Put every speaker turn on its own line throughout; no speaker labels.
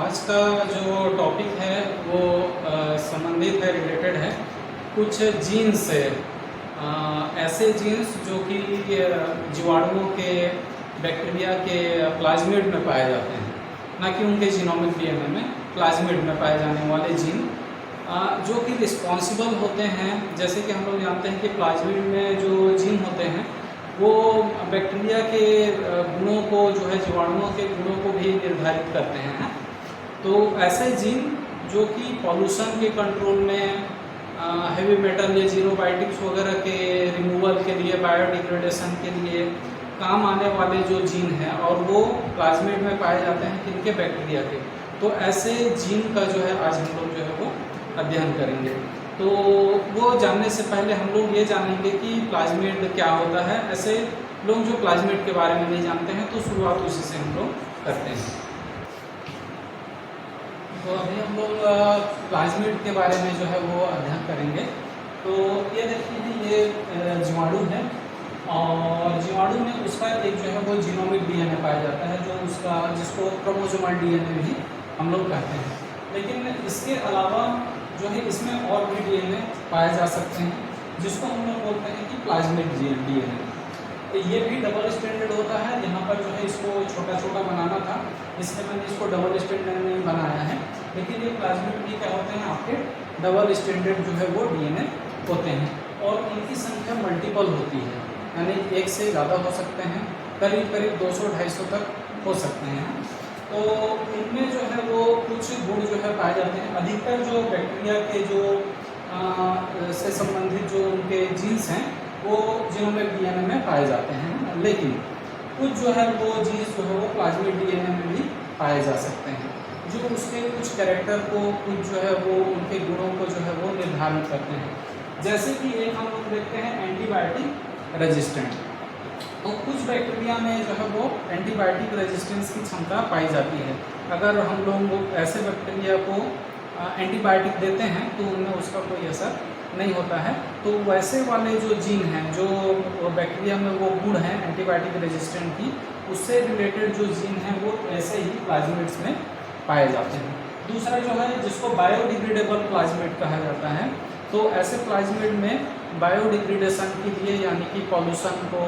आज का जो टॉपिक है वो संबंधित है, रिलेटेड है कुछ जीन्स से। ऐसे जीन्स जो कि जीवाणुओं के, बैक्टीरिया के प्लाज्मिड में पाए जाते हैं, ना कि उनके जीनोमिक डीएनए में, प्लाज्मिड में पाए जाने वाले जीन जो कि रिस्पॉन्सिबल होते हैं। जैसे कि हम लोग जानते हैं कि प्लाज्मिड में जो जीन होते हैं वो बैक्टीरिया के गुणों को, जो है जीवाणुओं के गुणों को भी निर्धारित करते हैं। तो ऐसे जीन जो कि पॉल्यूशन के कंट्रोल में, हेवी मेटल या जीनोबायोटिक्स वगैरह के रिमूवल के लिए, बायोडिग्रेडेशन के लिए काम आने वाले जो जीन हैं, और वो प्लाज्मिड में पाए जाते हैं किनके, बैक्टीरिया के। तो ऐसे जीन का जो है आज हम लोग जो है वो अध्ययन करेंगे। तो वो जानने से पहले हम लोग ये जानेंगे कि प्लाज्मिड क्या होता है। ऐसे लोग जो प्लाज्मिड के बारे में नहीं जानते हैं, तो शुरुआत उसी से हम लोग करते हैं। तो अभी हम लोग प्लाज्मिड के बारे में जो है वो अध्ययन करेंगे। तो ये देखिए, ये जीवाणु है, और जीवाणु में उसका एक जो है वो जीनोमिक डीएनए पाया जाता है, जो उसका, जिसको क्रोमोसोमल डीएनए भी हम लोग कहते हैं। लेकिन इसके अलावा जो है इसमें और भी डीएनए पाए जा सकते हैं, जिसको हम लोग बोलते हैं कि प्लाज्मिक डीएनए। तो ये भी डबल स्टैंडर्ड होता है। यहाँ पर जो है इसको छोटा छोटा बनाना था, इसलिए मैंने इसको डबल स्टैंडर्ड नहीं बनाया है। लेकिन ये प्लाज्मिड भी क्या होते हैं, आपके डबल स्टैंडर्ड जो है वो डीएनए होते हैं, और इनकी संख्या मल्टीपल होती है, यानी एक से ज़्यादा हो सकते हैं, करीब करीब 200-250 तक हो सकते हैं। तो इनमें जो है वो कुछ गुण जो है पाए जाते हैं। अधिकतर जो बैक्टीरिया के जो से संबंधित जो उनके जीन्स हैं वो जीनोमिक डीएनए में पाए जाते हैं, लेकिन कुछ जो है वो जीन्स जो है वो प्लाज्मिड डीएनए में भी पाए जा सकते हैं, जो उसके कुछ कैरेक्टर को, कुछ जो है वो उनके गुणों को जो है वो निर्धारित करते हैं। जैसे कि एक हम लोग देखते हैं एंटीबायोटिक रेजिस्टेंट। तो कुछ बैक्टीरिया में जो है वो एंटीबायोटिक रेजिस्टेंस की क्षमता पाई जाती है। अगर हम लोग ऐसे बैक्टीरिया को एंटीबायोटिक देते हैं तो उनमें उसका कोई असर नहीं होता है। तो वैसे वाले जो जीन हैं, जो बैक्टीरिया में वो गुण हैं एंटीबायोटिक रेजिस्टेंट की, उससे रिलेटेड जो जीन हैं वो ऐसे ही प्लाज्मिड्स में पाए जाते हैं। दूसरा जो है, जिसको बायोडिग्रेडेबल प्लाज्मिड कहा जाता है, तो ऐसे प्लाज्मिड में बायोडिग्रेडेशन के लिए, यानी कि पॉल्यूशन को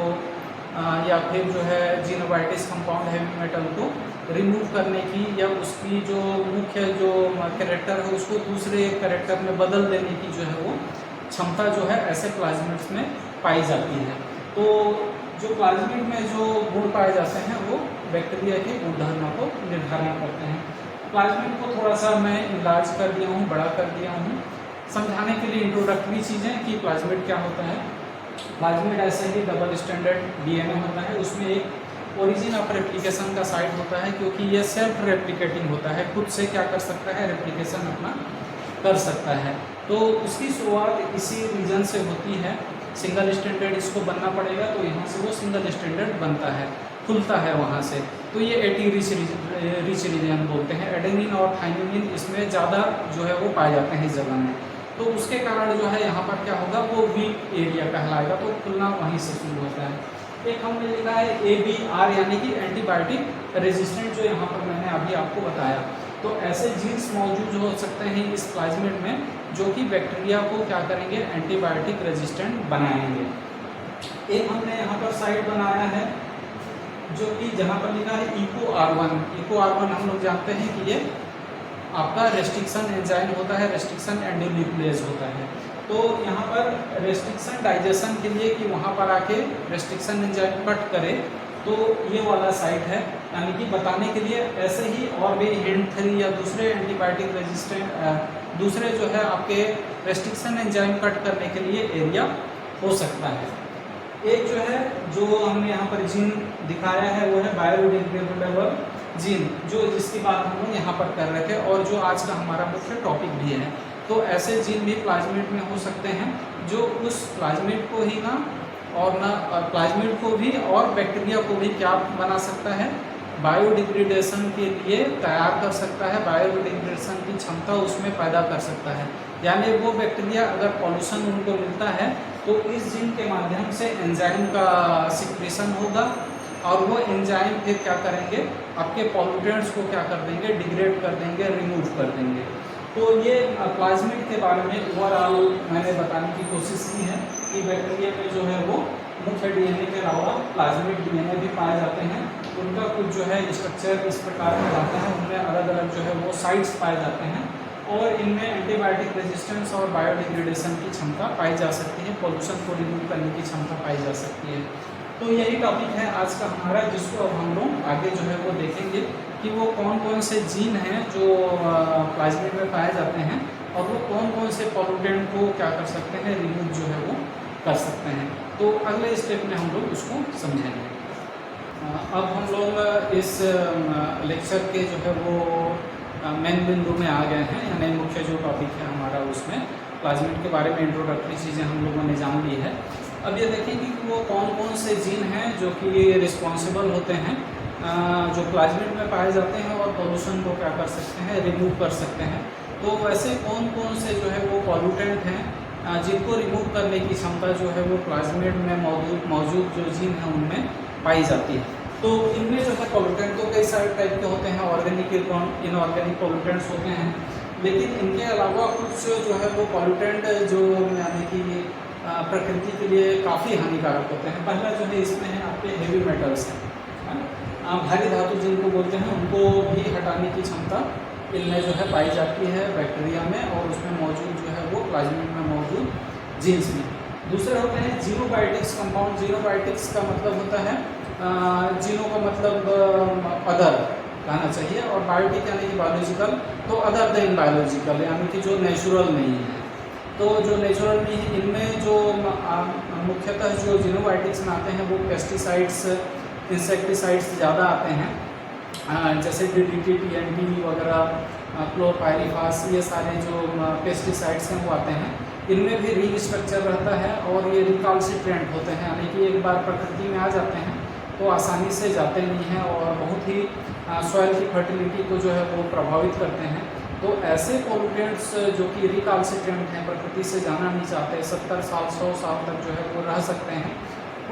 या फिर जो है जीनोबायोटिक्स कंपाउंड हेवी मेटल को रिमूव करने की, या उसकी जो मुख्य जो कैरेक्टर है उसको दूसरे कैरेक्टर में बदल देने की जो है वो क्षमता जो है ऐसे प्लाज्मिड्स में पाई जाती है। तो जो प्लाज्मिड में जो गुण पाए जाते हैं वो बैक्टीरिया के गुणधर्मों को निर्धारण करते हैं। प्लाज्मिड को थोड़ा सा मैं इलाज कर दिया हूँ, बड़ा कर दिया हूँ, समझाने के लिए इंट्रोडक्टरी चीज़ें कि प्लाज्मिड क्या होता है। प्लाज्मिड ऐसे ही डबल स्टैंडर्ड डीएनए होता है, उसमें एक ओरिजिन ऑफ रेप्लिकेशन का साइट होता है, क्योंकि ये सेल्फ रेप्लिकेटिंग होता है, खुद से क्या कर सकता है, रेप्लिकेशन अपना कर सकता है। तो उसकी शुरुआत इसी रीजन से होती है। सिंगल स्टैंडर्ड इसको बनना पड़ेगा, तो यहाँ से वो सिंगल स्टैंडर्ड बनता है, खुलता है वहाँ से। तो ये एटी रिच रीजन बोलते हैं। एडेनिन और थाइमिन इसमें ज़्यादा जो है वो पाए जाते हैं इस जगह में। तो उसके कारण जो है यहाँ पर क्या होगा, वो वीक एरिया कहलाएगा, तो खुलना वहीं से शुरू होता है। एक हमने लिखा है ABR, यानी कि एंटीबायोटिक रेजिस्टेंट, जो यहाँ पर मैंने अभी आपको बताया। तो ऐसे जीन्स मौजूद हो सकते हैं इस प्लाज्मिड में, जो कि बैक्टीरिया को क्या करेंगे, एंटीबायोटिक रेजिस्टेंट बनाएंगे। एक हमने यहाँ पर साइट बनाया है, जो कि जहाँ पर लिखा है EcoR1। EcoR1 हम लोग जानते हैं कि ये आपका रेस्ट्रिक्शन एंजाइम होता है, रेस्ट्रिक्शन एंडोन्यूक्लियस होता है। तो यहाँ पर रेस्ट्रिक्शन डाइजेशन के लिए, कि वहाँ पर आके रेस्ट्रिक्शन एंजाइम कट करे, तो ये वाला साइट है। यानी कि बताने के लिए ऐसे ही और भी HEND3 या दूसरे एंटीबायोटिक रेजिस्टेंट, दूसरे जो है आपके रेस्ट्रिक्शन एंजाइम कट करने के लिए एरिया हो सकता है। एक जो है, जो हमने यहाँ पर जीन दिखाया है, वो है बायोडिग्रेडेबल जीन, जो जिसकी बात हम लोग यहाँ पर कर रहे थे, और जो आज का हमारा मुख्य टॉपिक भी है। तो ऐसे जीन भी प्लाज्मिड में हो सकते हैं, जो उस प्लाज्मिड को ही ना, और ना प्लाज्मिड को भी और बैक्टीरिया को भी क्या बना सकता है, बायोडिग्रेडेशन के लिए तैयार कर सकता है, बायोडिग्रेडेशन की क्षमता उसमें पैदा कर सकता है। यानी वो बैक्टीरिया, अगर पॉल्यूशन उनको मिलता है, तो इस जीन के माध्यम से एंजाइम का सिक्रेशन होगा, और वो एंजाइम फिर क्या करेंगे, आपके पॉल्यूटेंट्स को क्या कर देंगे, डिग्रेड कर देंगे, रिमूव कर देंगे। तो ये प्लाज्मिड के बारे में ओवरऑल मैंने बताने की कोशिश की है कि बैक्टीरिया में जो है वो मुख्य डीएनए के अलावा प्लाज्मिड डीएनए भी पाए जाते हैं। उनका कुछ जो है स्ट्रक्चर इस प्रकार का रहता है, उनमें अलग अलग जो है वो साइट्स पाए जाते हैं और इनमें एंटीबायोटिक रेजिस्टेंस और बायोडिग्रेडेशन की क्षमता पाई जा सकती है, पॉल्यूशन को रिमूव करने की क्षमता पाई जा सकती है। तो यही टॉपिक है आज का हमारा, जिसको अब हम लोग आगे जो है वो देखेंगे कि वो कौन कौन से जीन हैं जो प्लाज्मिड में पाए जाते हैं और वो कौन कौन से पॉल्यूटेंट को क्या कर सकते हैं, रिमूव जो है वो कर सकते हैं। तो अगले स्टेप में हम लोग उसको समझेंगे। अब हम लोग इस लेक्चर के जो है वो मेन बिंदु में आ गए हैं, यानी मुख्य जो टॉपिक है हमारा उसमें प्लाज्मिड के बारे में इंट्रोडक्टरी चीज़ें हम लोगों ने जान ली है। अब ये देखेंगे कि वो कौन कौन से जीन हैं जो कि रिस्पॉन्सिबल होते हैं, जो प्लाज्मिड में पाए जाते हैं और पॉल्यूशन को क्या कर सकते हैं, रिमूव कर सकते हैं। तो वैसे कौन कौन से जो है वो पॉल्यूटेंट हैं जिनको रिमूव करने की क्षमता जो है वो प्लाज्मिड में मौजूद जो जीन है उनमें पाई जाती है। तो इनमें जो है पॉल्यूटेंट तो कई सारे टाइप के होते हैं, ऑर्गेनिक, इनऑर्गेनिक पॉल्यूटेंट्स होते हैं, लेकिन इनके अलावा कुछ जो है वो पॉल्यूटेंट जो यानी कि प्रकृति के लिए काफ़ी हानिकारक होते हैं। पहला जो है इसमें है आपके हेवी मेटल्स हैं, भारी धातु जिनको बोलते हैं, उनको भी हटाने की क्षमता इनमें जो है पाई जाती है बैक्टीरिया में और उसमें मौजूद जो है वो प्लाज्मिड में मौजूद जीन्स में। दूसरे होते हैं जीनोबायोटिक्स कंपाउंड। जीनोबायोटिक्स का मतलब होता है जीनो का मतलब अदर कहना चाहिए और बायोटिक यानी कि बायोलॉजिकल, तो अदर देन बायोलॉजिकल यानी कि जो नेचुरल नहीं है। तो जो नेचुरल नहीं है इनमें जो मुख्यतः जो जीनोबायोटिक्स में आते हैं वो पेस्टिसाइड्स, इंसेक्टिसाइड्स ज़्यादा आते हैं, जैसे DDT, TNT वगैरह, क्लोरपायरीफास, ये सारे जो पेस्टिसाइड्स हैं वो आते हैं। इनमें भी रिंग स्ट्रक्चर रहता है और ये रिकाल्सिट्रेंट होते हैं, यानी कि एक बार प्रकृति में आ जाते हैं तो आसानी से जाते नहीं हैं और बहुत ही सॉइल की फर्टिलिटी को जो है वो प्रभावित करते हैं। तो ऐसे पॉल्यूटेंट्स जो कि रिकाल्सिट्रेंट हैं, प्रकृति से जाना नहीं चाहते, 70 साल 100 साल तक जो है वो रह सकते हैं,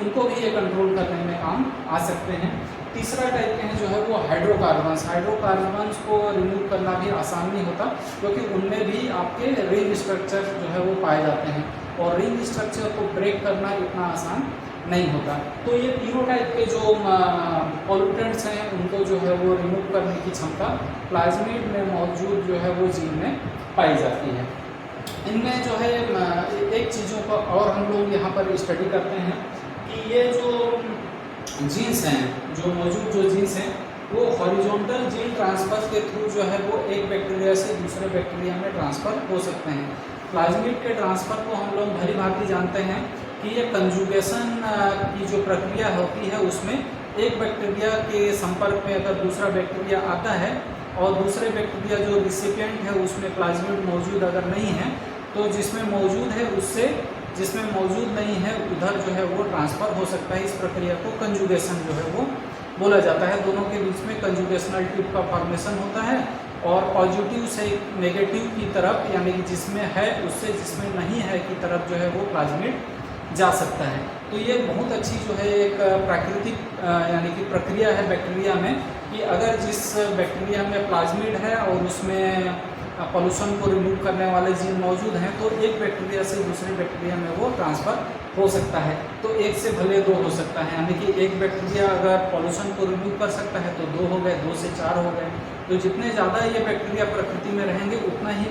उनको भी ये कंट्रोल करने में काम आ सकते हैं। तीसरा टाइप के हैं जो है वो हाइड्रोकार्बन्स। हाइड्रोकार्बन्स को रिमूव करना भी आसान नहीं होता क्योंकि उनमें भी आपके रिंग स्ट्रक्चर जो है वो पाए जाते हैं और रिंग स्ट्रक्चर को ब्रेक करना इतना आसान नहीं होता। तो ये तीनों टाइप के जो पॉल्यूटेंट्स हैं उनको जो है वो रिमूव करने की क्षमता प्लाज्मिड में मौजूद जो है वो जीन में पाई जाती है। इनमें जो है एक चीज़ों को और हम लोग यहाँ पर स्टडी करते हैं कि ये जो जीन्स हैं, जो मौजूद जो जीन्स हैं वो हॉरिजॉन्टल जीन ट्रांसफर के थ्रू जो है वो एक बैक्टीरिया से दूसरे बैक्टीरिया में ट्रांसफ़र हो सकते हैं। प्लाज्मिड के ट्रांसफ़र को हम लोग भली भांति जानते हैं कि ये कंजुगेशन की जो प्रक्रिया होती है उसमें एक बैक्टीरिया के संपर्क में अगर दूसरा बैक्टीरिया आता है और दूसरे बैक्टीरिया जो रिसिपिएंट है उसमें प्लाज्मिड मौजूद अगर नहीं है तो जिसमें मौजूद है उससे जिसमें मौजूद नहीं है उधर जो है वो ट्रांसफ़र हो सकता है। इस प्रक्रिया को कंजुगेशन जो है वो बोला जाता है। दोनों के बीच में कंजुगेशनल ट्यूब का फॉर्मेशन होता है और पॉजिटिव से नेगेटिव की तरफ यानी कि जिसमें है उससे जिसमें नहीं है की तरफ जो है वो प्लाज्मिड जा सकता है। तो ये बहुत अच्छी जो है एक प्राकृतिक यानी कि प्रक्रिया है बैक्टीरिया में कि अगर जिस बैक्टीरिया में प्लाज्मिड है और उसमें पॉल्यूशन को रिमूव करने वाले जीन मौजूद हैं तो एक बैक्टीरिया से दूसरे बैक्टीरिया में वो ट्रांसफ़र हो सकता है। तो एक से भले दो हो सकता है, यानी कि एक बैक्टीरिया अगर पॉल्यूशन को रिमूव कर सकता है तो 2 हो गए, 2 से 4 हो गए। तो जितने ज़्यादा ये बैक्टीरिया प्रकृति में रहेंगे उतना ही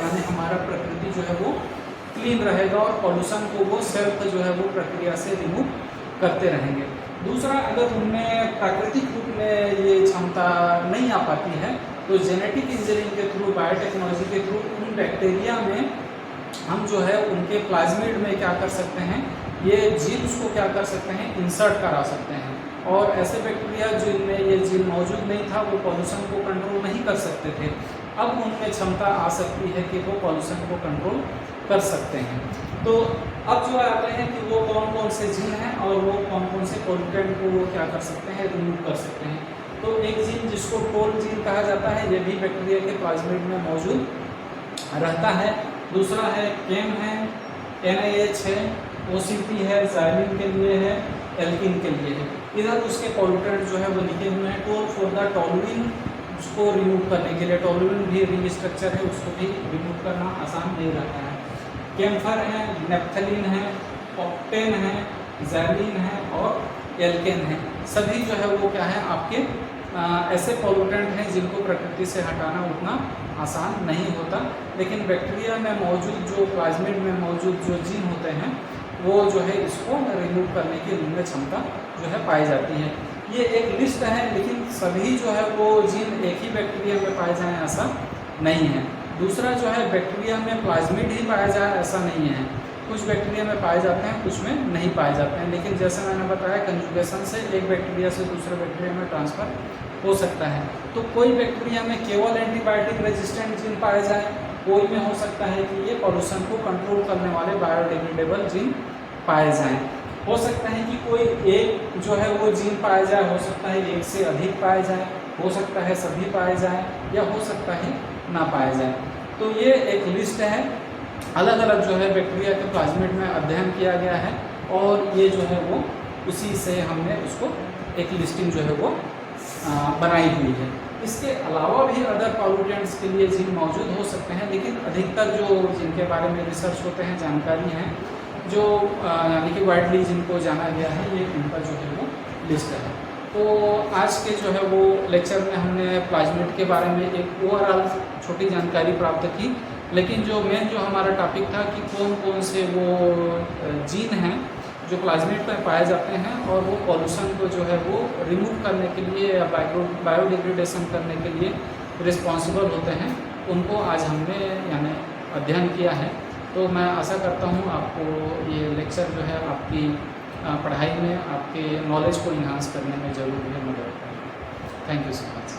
यानी हमारा प्रकृति जो है वो क्लीन रहेगा और पॉल्यूशन को वो सेल्फ जो है वो प्रक्रिया से रिमूव करते रहेंगे। दूसरा, अगर उनमें प्राकृतिक रूप में ये क्षमता नहीं आ पाती है तो जेनेटिक इंजीनियरिंग के थ्रू, बायोटेक्नोलॉजी के थ्रू उन बैक्टीरिया में हम जो है उनके प्लाज्मिड में क्या कर सकते हैं, ये जीन्स को क्या कर सकते हैं, इंसर्ट करा सकते हैं। और ऐसे बैक्टीरिया जिनमें ये जीन मौजूद नहीं था वो पॉल्यूशन को कंट्रोल नहीं कर सकते थे, अब उनमें क्षमता आ सकती है कि वो पॉल्यूशन को कंट्रोल कर सकते हैं। तो अब जो आते हैं कि वो कौन कौन से जीन हैं और वो कौन कौन से पॉल्यूटेंट को वो क्या कर सकते हैं, रिमूव कर सकते हैं। तो एक जीन जिसको टोल जीन कहा जाता है ये भी बैक्टीरिया के प्लाज्मिड में मौजूद रहता है। दूसरा है केम है, NAH है, OCP है, ज़ाइलिन के लिए है, एल्किन के लिए है। इधर उसके पॉल्यूटेंट जो है वो लिखे हुए हैं। टोल फॉर द टॉलुइन, उसको रिमूव करने के लिए, टॉलुइन भी रिंग स्ट्रक्चर है, उसको भी रिमूव करना आसान नहीं रहता है। कैम्फर है, नेप्थलीन है, ऑक्टेन है, जैलिन है और एल्केन है। सभी जो है वो क्या है आपके ऐसे पॉल्यूटेंट हैं जिनको प्रकृति से हटाना उतना आसान नहीं होता, लेकिन बैक्टीरिया में मौजूद जो प्लाज्मिड में मौजूद जो जीन होते हैं वो जो है इसको रिमूव करने की उनमें क्षमता जो है पाई जाती है। ये एक लिस्ट है, लेकिन सभी जो है वो जीन एक ही बैक्टीरिया में पाए जाएं ऐसा नहीं है। दूसरा जो है बैक्टीरिया में प्लाज्मिड ही पाया जाए ऐसा नहीं है, कुछ बैक्टीरिया में पाए जाते हैं, कुछ में नहीं पाए जाते हैं। लेकिन जैसे मैंने बताया कंजुगेशन से एक बैक्टीरिया से दूसरे बैक्टीरिया में ट्रांसफ़र हो सकता है। तो कोई बैक्टीरिया में केवल एंटीबायोटिक रेजिस्टेंट जीन पाए जाए, कोई में हो सकता है कि ये पॉल्यूशन को कंट्रोल करने वाले बायोडिग्रेडेबल जीन पाए जाएं। हो सकता है कि कोई एक जो है वो जीन पाया जाए, हो सकता है एक से अधिक पाए जाए, हो सकता है सभी पाए जाएं, या हो सकता है ना पाए जाए। तो ये एक लिस्ट है, अलग अलग जो है बैक्टीरिया के प्लाज्मिड में अध्ययन किया गया है, और ये जो है वो उसी से हमने उसको एक लिस्टिंग जो है वो बनाई हुई है। इसके अलावा भी अदर पॉल्यूटेंट्स के लिए जीन मौजूद हो सकते हैं, लेकिन अधिकतर जो जिनके बारे में रिसर्च होते हैं, जानकारी हैं, जो यानी कि वाइडली जिनको जाना गया है, ये इनका जो है वो लिस्ट है। तो आज के जो है वो लेक्चर में हमने प्लाज्मिड के बारे में एक ओवरऑल छोटी जानकारी प्राप्त की, लेकिन जो मेन जो हमारा टॉपिक था कि कौन कौन से वो जीन हैं जो प्लाज्मिड पर पाए जाते हैं और वो पॉल्यूशन को जो है वो रिमूव करने के लिए या बायोडिग्रेडेशन करने के लिए रिस्पॉन्सिबल होते हैं, उनको आज हमने यानी अध्ययन किया है। तो मैं आशा करता हूँ आपको ये लेक्चर जो है आपकी पढ़ाई में आपके नॉलेज को इन्हांस करने में ज़रूर भी मदद करेगा। Thank you so much.